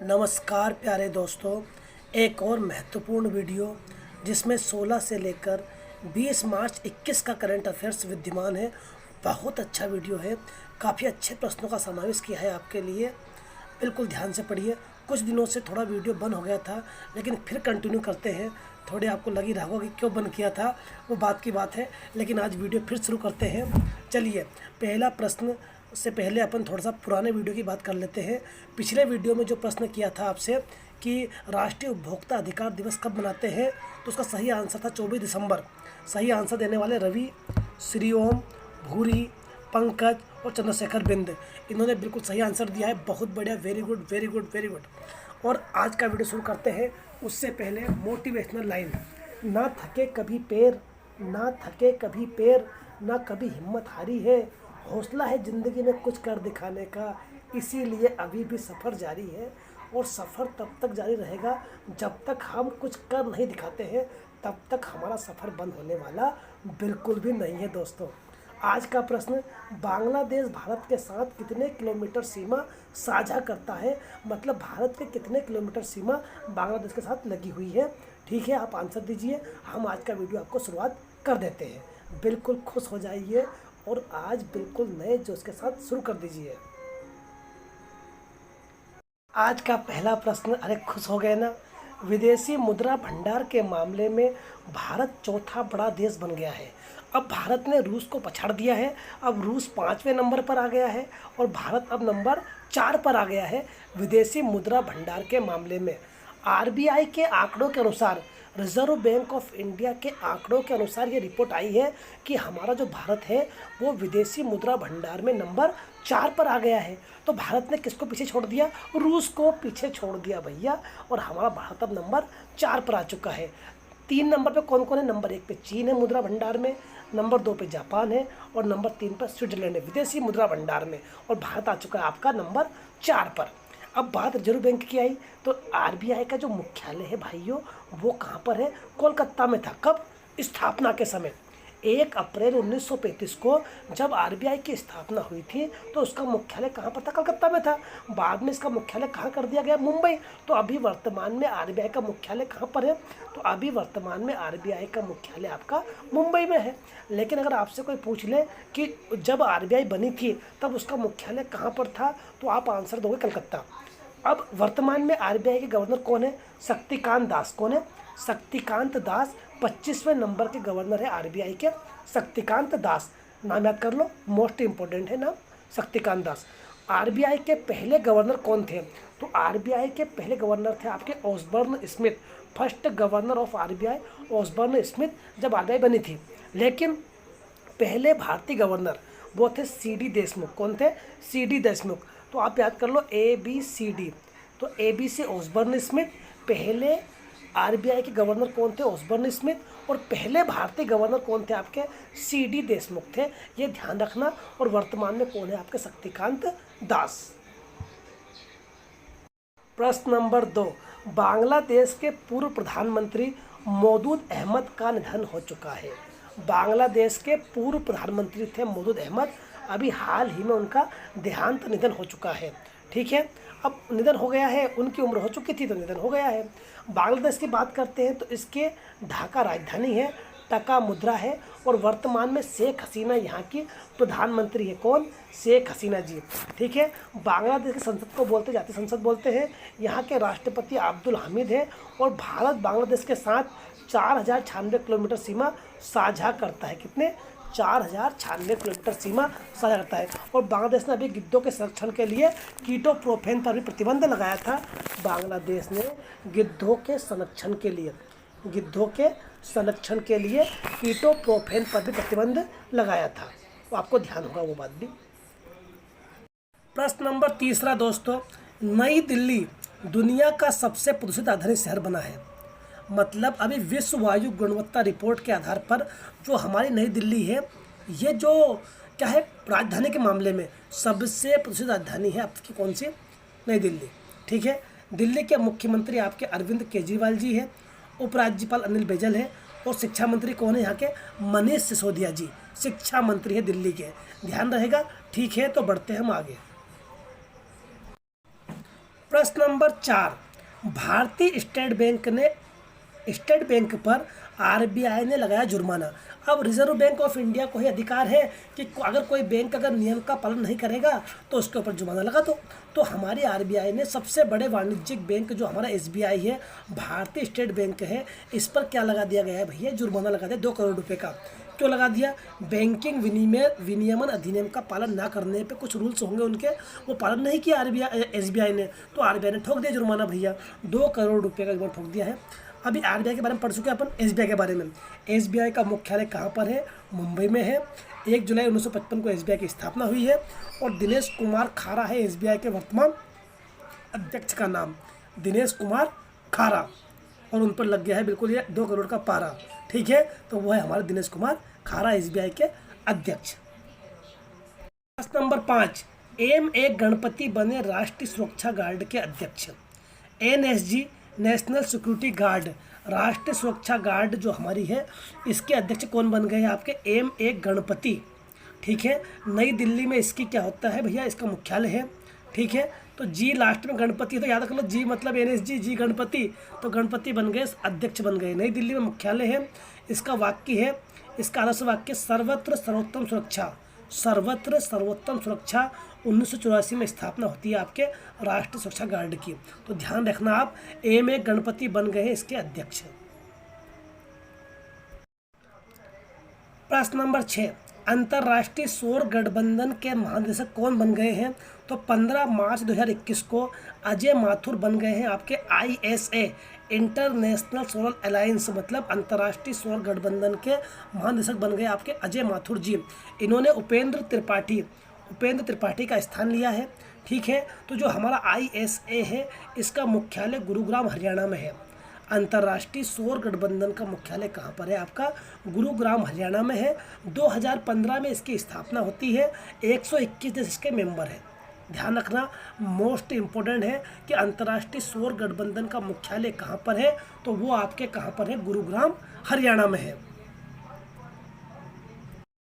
नमस्कार प्यारे दोस्तों, एक और महत्वपूर्ण वीडियो जिसमें 16 से लेकर 20 मार्च 21 का करंट अफेयर्स विद्यमान है। बहुत अच्छा वीडियो है, काफ़ी अच्छे प्रश्नों का समावेश किया है आपके लिए। बिल्कुल ध्यान से पढ़िए। कुछ दिनों से थोड़ा वीडियो बंद हो गया था, लेकिन फिर कंटिन्यू करते हैं। थोड़े आपको लग ही रहा होगा कि क्यों बंद किया था, वो बात की बात है, लेकिन आज वीडियो फिर शुरू करते हैं। चलिए, पहला प्रश्न से पहले अपन थोड़ा सा पुराने वीडियो की बात कर लेते हैं। पिछले वीडियो में जो प्रश्न किया था आपसे कि राष्ट्रीय उपभोक्ता अधिकार दिवस कब मनाते हैं, तो उसका सही आंसर था 24 दिसंबर। सही आंसर देने वाले रवि, श्रीओम, भूरी, पंकज और चंद्रशेखर बिंद, इन्होंने बिल्कुल सही आंसर दिया है। बहुत बढ़िया, very good very good very good. और आज का वीडियो शुरू करते हैं। उससे पहले मोटिवेशनल लाइन, ना थके कभी पैर, ना थके कभी पैर, ना कभी हिम्मत हारी है, हौसला है ज़िंदगी में कुछ कर दिखाने का, इसीलिए अभी भी सफ़र जारी है। और सफ़र तब तक जारी रहेगा जब तक हम कुछ कर नहीं दिखाते हैं, तब तक हमारा सफ़र बंद होने वाला बिल्कुल भी नहीं है दोस्तों। आज का प्रश्न, बांग्लादेश भारत के साथ कितने किलोमीटर सीमा साझा करता है? मतलब भारत के कितने किलोमीटर सीमा बांग्लादेश के साथ लगी हुई है? ठीक है, आप आंसर दीजिए। हम आज का वीडियो आपको शुरुआत कर देते हैं। बिल्कुल खुश हो जाइए और आज बिल्कुल नए जोश के साथ शुरू कर दीजिए। आज का पहला प्रश्न, अरे खुश हो गए ना? विदेशी मुद्रा भंडार के मामले में भारत चौथा बड़ा देश बन गया है। अब भारत ने रूस को पछाड़ दिया है। अब रूस 5वें नंबर पर आ गया है और भारत अब नंबर 4 पर आ गया है विदेशी मुद्रा भंडार के मामले में। आरबीआई के आंकड़ों के अनुसार, रिजर्व बैंक ऑफ इंडिया के आंकड़ों के अनुसार ये रिपोर्ट आई है कि हमारा जो भारत है वो विदेशी मुद्रा भंडार में नंबर 4 पर आ गया है। तो भारत ने किसको पीछे छोड़ दिया? रूस को पीछे छोड़ दिया भैया। और हमारा भारत अब नंबर 4 पर आ चुका है। 3 नंबर पे कौन कौन है? नंबर 1 पे चीन है मुद्रा भंडार में, नंबर 2 पे जापान है और नंबर 3 पर स्विट्जरलैंड है विदेशी मुद्रा भंडार में। और भारत आ चुका है आपका नंबर 4 पर। अब बात रिजर्व बैंक की आई तो आरबीआई का जो मुख्यालय है भाइयों, वो कहाँ पर है? कोलकाता में था। कब? स्थापना के समय 1 अप्रैल 1935 को जब आरबीआई की स्थापना हुई थी तो उसका मुख्यालय कहाँ पर था? कलकत्ता में था। बाद में इसका मुख्यालय कहाँ कर दिया गया? मुंबई। तो अभी वर्तमान में आरबीआई का मुख्यालय कहाँ पर है? तो अभी वर्तमान में आरबीआई का मुख्यालय आपका मुंबई में है। लेकिन अगर आपसे कोई पूछ ले कि जब आरबीआई बनी थी तब उसका मुख्यालय कहाँ पर था, तो आप आंसर दोगे कलकत्ता। अब वर्तमान में आरबीआई के गवर्नर कौन है? शक्तिकांत दास। कौन है? शक्तिकांत दास 25वें नंबर के गवर्नर है आरबीआई के। शक्तिकांत दास, नाम याद कर लो, मोस्ट इंपॉर्टेंट है नाम, शक्तिकांत दास। आरबीआई के पहले गवर्नर कौन थे? तो आरबीआई के पहले गवर्नर थे आपके Osborne Smith. First governor of RBI Osborne Smith जब आरबीआई बनी थी। लेकिन पहले भारतीय गवर्नर वो थे सीडी देशमुख। कौन थे? सीडी देशमुख। तो आप याद कर लो ABCD। तो AB से ऑसबर्न स्मिथ। पहले आरबीआई के गवर्नर कौन थे? Osborne Smith. और पहले भारतीय गवर्नर कौन थे आपके? CD देशमुख थे। ये ध्यान रखना। और वर्तमान में कौन है आपके? शक्तिकांत दास। प्रश्न नंबर 2, बांग्लादेश के पूर्व प्रधानमंत्री मौदूद अहमद का निधन हो चुका है। बांग्लादेश के पूर्व प्रधानमंत्री थे मौदूद अहमद। अभी हाल ही में उनका देहांत निधन हो चुका है। ठीक है, अब निधन हो गया है, उनकी उम्र हो चुकी थी तो निधन हो गया है। बांग्लादेश की बात करते हैं तो इसके ढाका राजधानी है, टका मुद्रा है और वर्तमान में शेख हसीना यहाँ की प्रधानमंत्री है। कौन? शेख हसीना जी। ठीक है, बांग्लादेश की संसद को बोलते, जातीय संसद बोलते हैं। यहाँ के राष्ट्रपति अब्दुल हामिद है और भारत बांग्लादेश के साथ 4096 किलोमीटर सीमा साझा करता है। कितने? 4096 किलोमीटर सीमा साझा करता है। और बांग्लादेश ने अभी गिद्धों के संरक्षण के लिए कीटोप्रोफेन पर भी प्रतिबंध लगाया था। बांग्लादेश ने गिद्धों के संरक्षण के लिए कीटोप्रोफेन पर भी प्रतिबंध लगाया था। तो आपको ध्यान होगा वो बात भी। प्रश्न नंबर 3 दोस्तों, नई दिल्ली दुनिया का सबसे प्रदूषित राजधानी शहर बना है। मतलब अभी विश्व वायु गुणवत्ता रिपोर्ट के आधार पर जो हमारी नई दिल्ली है, ये जो क्या है, राजधानी के मामले में सबसे प्रदूषित राजधानी है आपकी। कौन सी? नई दिल्ली। ठीक है, दिल्ली के मुख्यमंत्री आपके अरविंद केजरीवाल जी हैं, उपराज्यपाल अनिल बैजल है और शिक्षा मंत्री कौन है यहाँ के? मनीष सिसोदिया जी शिक्षा मंत्री है दिल्ली के। ध्यान रहेगा। ठीक है, तो बढ़ते हैं हम आगे। प्रश्न नंबर 4, भारतीय स्टेट बैंक पर आरबीआई ने लगाया जुर्माना। अब रिजर्व बैंक ऑफ इंडिया को ही अधिकार है कि अगर कोई बैंक अगर नियम का पालन नहीं करेगा तो उसके ऊपर जुर्माना लगा दो। तो हमारी आरबीआई ने सबसे बड़े वाणिज्यिक बैंक जो हमारा एसबीआई है, भारतीय स्टेट बैंक है, इस पर क्या लगा दिया गया है भैया, जुर्माना लगा दिया 2 करोड़ रुपए का। क्यों लगा दिया? बैंकिंग विनियमन अधिनियम का पालन ना करने पे कुछ रूल्स होंगे उनके, वो पालन नहीं किया एसबीआई ने, तो आरबीआई ने ठोक दिया जुर्माना भैया, 2 करोड़ रुपये का जुर्माना ठोक दिया है। अभी आरबीआई के बारे में पढ़ चुके हैं अपन, एसबीआई के बारे में। एसबीआई का मुख्यालय कहाँ पर है? मुंबई में है। 1 जुलाई 1955 को एसबीआई की स्थापना हुई है और दिनेश कुमार खारा है एसबीआई के वर्तमान अध्यक्ष का नाम, दिनेश कुमार खारा, और उन पर लग गया है बिल्कुल ये 2 करोड़ का पारा। ठीक है, तो वो है हमारे दिनेश कुमार खारा एसबीआई के अध्यक्ष। प्रश्न नंबर 5, ए गणपति बने राष्ट्रीय सुरक्षा गार्ड के अध्यक्ष। एनएसजी, नेशनल सिक्योरिटी गार्ड, राष्ट्रीय सुरक्षा गार्ड जो हमारी है, इसके अध्यक्ष कौन बन गए हैं आपके? ए गणपति। ठीक है, नई दिल्ली में इसकी क्या होता है भैया, इसका मुख्यालय है। ठीक है, तो जी लास्ट में गणपति है तो याद रख लो, जी मतलब एनएसजी, जी गणपति, तो गणपति बन गए, अध्यक्ष बन गए। नई दिल्ली में मुख्यालय है। इसका वाक्य है, इसका आदर्श वाक्य सर्वत्र सर्वोत्तम सुरक्षा, सर्वत्र सर्वोत्तम सुरक्षा। 1984 में स्थापना होती है आपके राष्ट्रीय सुरक्षा गार्ड की। तो ध्यान रखना आप, में गणपति बन गए हैं इसके अध्यक्ष। प्रश्न नंबर 6, अंतर्राष्ट्रीय सौर गठबंधन के महानिदेशक कौन बन गए हैं? तो 15 मार्च 2021 को अजय माथुर बन गए हैं आपके ISA, इंटरनेशनल सोलर अलायंस, मतलब अंतर्राष्ट्रीय सौर गठबंधन के महानिदेशक बन गए आपके अजय माथुर जी। इन्होंने उपेंद्र त्रिपाठी का स्थान लिया है। ठीक है, तो जो हमारा ISA है इसका मुख्यालय गुरुग्राम हरियाणा में है। अंतर्राष्ट्रीय सौर गठबंधन का मुख्यालय कहाँ पर है आपका? गुरुग्राम हरियाणा में है। 2015 में इसकी स्थापना होती है। 121 देश इसके मेंबर हैं। ध्यान रखना, मोस्ट इम्पोर्टेंट है कि अंतर्राष्ट्रीय सौर गठबंधन का मुख्यालय कहाँ पर है, तो वो आपके कहाँ पर है? गुरुग्राम हरियाणा में है।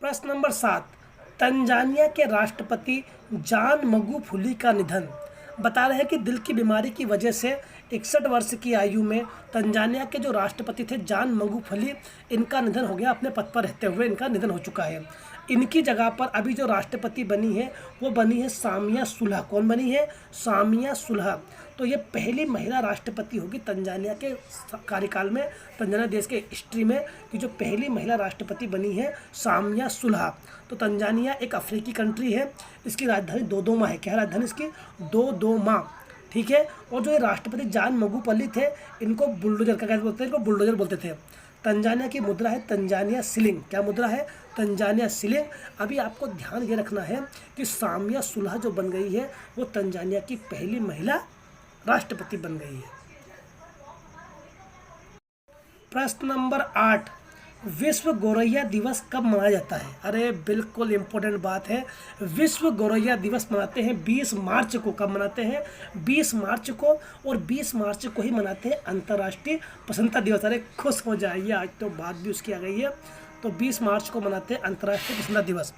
प्रश्न नंबर 7, तंजानिया के राष्ट्रपति जॉन मगुफुली का निधन। बता रहे हैं कि दिल की बीमारी की वजह से 61 वर्ष की आयु में तंजानिया के जो राष्ट्रपति थे जॉन मगुफुली, इनका निधन हो गया। अपने पद पर रहते हुए इनका निधन हो चुका है। इनकी जगह पर अभी जो राष्ट्रपति बनी है वो बनी है सामिया सुलह। कौन बनी है? सामिया सुलह। तो ये पहली महिला राष्ट्रपति होगी तंजानिया के कार्यकाल में, तंजानिया देश के हिस्ट्री में, कि जो पहली महिला राष्ट्रपति बनी है सामिया सुलह। तो तंजानिया एक अफ्रीकी कंट्री है। इसकी राजधानी दोदोमा है। क्या राजधानी इसकी? दोदोमा। ठीक है, और जो ये राष्ट्रपति जॉन मगुफुली थे, इनको बुलडोजर का क्या बोलते हैं? इनको बुलडोजर बोलते थे। तंजानिया की मुद्रा है तंजानिया शिलिंग। क्या मुद्रा है? Tanzania shilling. अभी आपको ध्यान ये रखना है कि सामिया सुलह जो बन गई है वो तंजानिया की पहली महिला राष्ट्रपति बन गई है। प्रश्न नंबर 8, विश्व गौरैया दिवस कब मनाया जाता है? अरे बिल्कुल इम्पोर्टेंट बात है। विश्व गौरैया दिवस मनाते हैं 20 मार्च को। कब मनाते हैं? 20 मार्च को। और 20 मार्च को ही मनाते हैं अंतर्राष्ट्रीय प्रसन्नता दिवस। अरे खुश हो जाइए, आज तो बात भी उसकी आ गई है। तो 20 मार्च को मनाते हैं अंतर्राष्ट्रीय प्रसन्नता दिवस।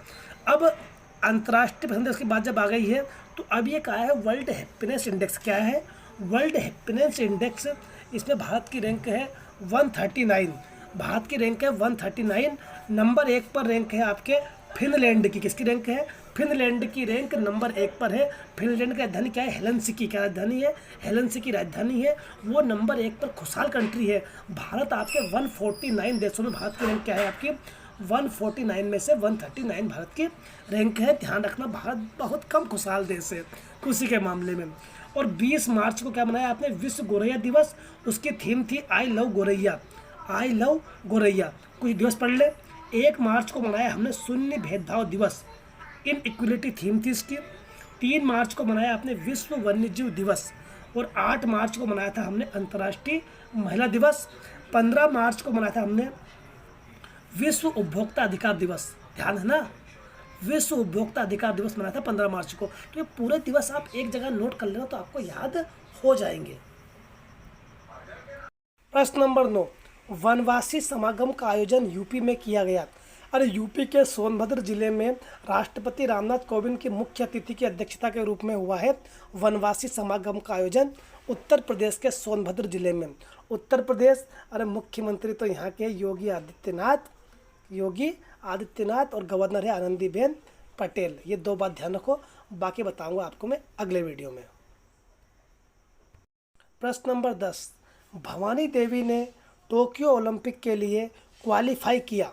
अब अंतर्राष्ट्रीय प्रसन्नता दिवस की बात जब आ गई है तो अब ये कहा है वर्ल्ड हैप्पीनेस इंडेक्स। क्या है? World happiness index. इसमें भारत की रैंक है 139। भारत की रैंक है 139। नंबर 1 पर रैंक है आपके फिनलैंड की। किसकी रैंक है? फिनलैंड की रैंक नंबर 1 पर है। फिनलैंड की राजधानी क्या है? हेलसिंकी। क्या राजधानी है? हेलसिंकी राजधानी है। वो नंबर 1 पर खुशहाल कंट्री है। भारत आपके 149 देशों में भारत की रैंक क्या है आपकी? 149 में से 139 भारत की रैंक है। ध्यान रखना, भारत बहुत कम खुशहाल देश है खुशी के मामले में। और 20 मार्च को क्या मनाया आपने? विश्व गौरैया दिवस। उसकी थीम थी आई लव गौरैया। आई लव गौरैया। कुछ दिवस पढ़ ले। 1 मार्च को मनाया हमने शून्य भेदभाव दिवस, इन इक्वलिटी थीम थी इसकी। 3 मार्च को मनाया आपने विश्व वन्यजीव दिवस। और 8 मार्च को मनाया था हमने अंतर्राष्ट्रीय महिला दिवस। 15 मार्च को मनाया था हमने विश्व उपभोक्ता अधिकार दिवस। ध्यान है ना, विश्व उपभोक्ता अधिकार दिवस मनाया था 15 मार्च को। तो ये पूरे दिवस आप एक जगह नोट कर लेना तो आपको याद हो जाएंगे। प्रश्न नंबर 9, वनवासी समागम का आयोजन यूपी में किया गया। अरे यूपी के सोनभद्र जिले में राष्ट्रपति रामनाथ कोविंद की मुख्य अतिथि की अध्यक्षता के रूप में हुआ है वनवासी समागम का आयोजन उत्तर प्रदेश के सोनभद्र जिले में। उत्तर प्रदेश, अरे मुख्यमंत्री तो यहाँ के योगी आदित्यनाथ और गवर्नर है आनंदीबेन पटेल। ये 2 बात ध्यान रखो, बाकी बताऊंगा आपको मैं अगले वीडियो में। प्रश्न नंबर 10, भवानी देवी ने टोक्यो ओलंपिक के लिए क्वालिफाई किया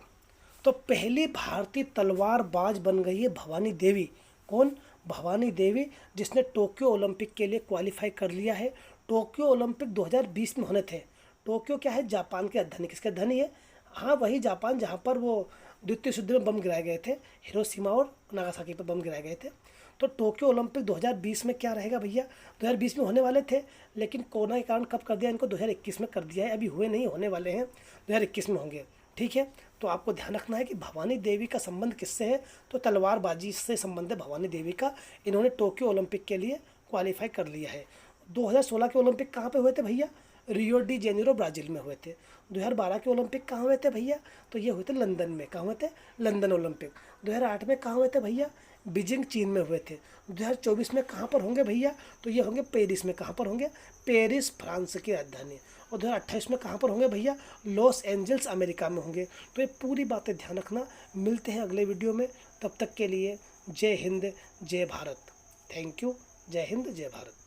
तो पहली भारतीय तलवारबाज बन गई है भवानी देवी। कौन? भवानी देवी, जिसने टोक्यो ओलंपिक के लिए क्वालिफाई कर लिया है। टोक्यो ओलंपिक 2020 में होने थे। टोक्यो क्या है? जापान के राजधानी। किसकी राजधानी है? हाँ, वही जापान जहाँ पर वो द्वितीय युद्ध में बम गिराए गए थे, हिरोशिमा और नागासाकी पर बम गिराए गए थे। तो टोक्यो ओलंपिक 2020 में क्या रहेगा भैया? 2020 में होने वाले थे, लेकिन कोरोना के कारण कब कर दिया इनको? 2021 में कर दिया है। अभी हुए नहीं, होने वाले हैं, 2021 में होंगे। ठीक है, तो आपको ध्यान रखना है कि भवानी देवी का संबंध किससे है? तो तलवारबाजी से संबंध है भवानी देवी का। इन्होंने टोक्यो ओलंपिक के लिए क्वालिफाई कर लिया है। 2016 के ओलंपिक कहाँ पे हुए थे भैया? रियो डी जेनेरो ब्राज़ील में हुए थे। 2012 के ओलंपिक कहाँ हुए थे भैया? तो ये हुए थे लंदन में। कहाँ हुए थे? London Olympic. 2008 में कहाँ हुए थे भैया? बीजिंग चीन में हुए थे। 2024 में कहाँ पर होंगे भैया? तो ये होंगे पेरिस में। कहाँ पर होंगे? पेरिस, फ्रांस की राजधानी। और 2028 में कहाँ पर होंगे भैया? लॉस एंजल्स, अमेरिका में होंगे। तो ये पूरी बातें ध्यान रखना। मिलते हैं अगले वीडियो में, तब तक के लिए जय हिंद, जय भारत। Thank you. जय हिंद, जय भारत।